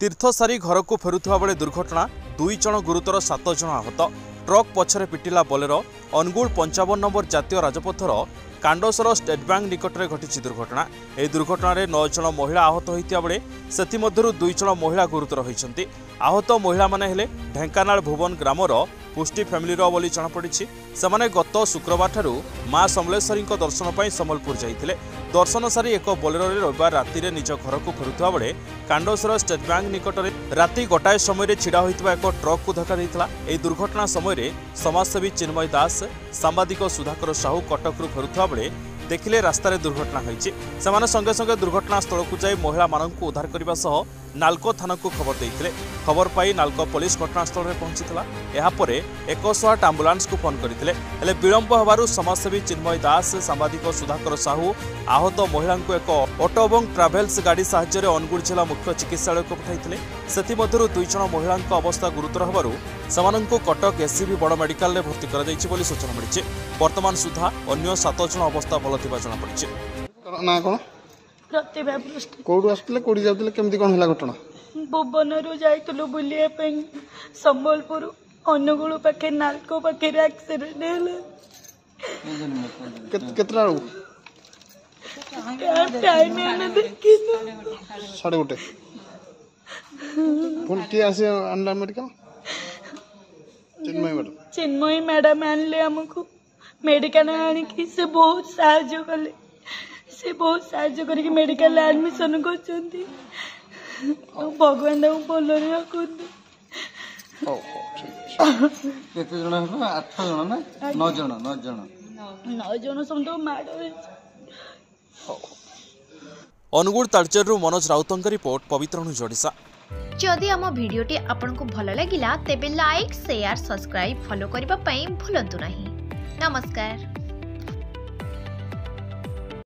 तीर्थ सारी घर को फेरुवा बेले दुर्घटना 2 जन गुरुतर 7 जन आहत। ट्रक पछरे पिटिला बोलेरो। अनुगुल 55 नंबर जातीय राजपथर कांडोसर स्टेट बैंक निकट में घटी दुर्घटना। यह दुर्घटना 9 जन महिला आहत होता बेले से 2 जन महिला गुरुतर होती। आहत महिला माने हेले ढेंकानाल भुवन ग्रामर पुष्टि फैमिली बोली जनापड़ी। से गत शुक्रवार ठारू मां समलेश्वरी दर्शन पर सम्बलपुर जाइए। दर्शन सारी एक बोलेरो रविवार राति निज घर को फेरुवा बेले कांडोसर स्टेट बैंक निकट में राति गोटाए समय छिड़ा होता एक ट्रक को धक्का देता। यह दुर्घटना समय समाजसेवी चिन्मय दास सांबादिक सुधाकर साहू कटकू फेरुवा बेले देखिले रास्तार दुर्घटना होती। संगे संगे दुर्घटना स्थल को जाई महिला मानक उद्धार करने सह नाल्को थाना को खबर देते। खबर पाई नाल्को पुलिस घटनास्थल में पहुंचीला। यापर 108 आंबुलांस को फोन करते हेले विलंब होबारु समाजसेवी चिन्मय दास सांबादिक सुधाकर साहू आहत महिला एक ऑटो और ट्राभेल्स गाड़ी साहाय्य अनुगुल जिला मुख्य चिकित्सालय को पठाइथिले। सेथिमध्यरु 2 जन महिला अवस्था गुरुतर होबारु सेमानंकु कटक एससीबी बड़ मेडिकल में भर्ती करा जायछि बोली सूचना मिली। वर्तमान सुधा अन्य 7 जन अवस्था भल थिबा जଣା पड़िछि। ना कोन प्रतिभा पृष्ठ कोडू आस्तिले कोडी जाउतिले केमती कोन हला घटना? भुवनरू जाइतलु बुलिया पे संबलपुर अनुगुल पाखे नालको पाखे एक्सीडेंट हेले। केतरा टाइम ने देखि साडे गोटे फोन के आसे अंडा मेडिकल चिन्मय मैडम आनले हमको मेडिकल आनी कि से बहुत साहाय्य कले। से बहुत साहाय्य करके मेडिकल एडमिशन करछंती। भगवान दाऊ बोल रे रखुंती। ओ ठीक केते जण हो? 8 जण ना 9 जण 9 जण समतो माड अनुगुल तालचेरु मनोज राउतंक रिपोर्ट पवित्रनु जोड़ीसा। जदि आम भिडियोटी आपंक भल लगिला तेबे लाइक शेयर सब्सक्राइब फॉलो करने भूलु नहीं। नमस्कार।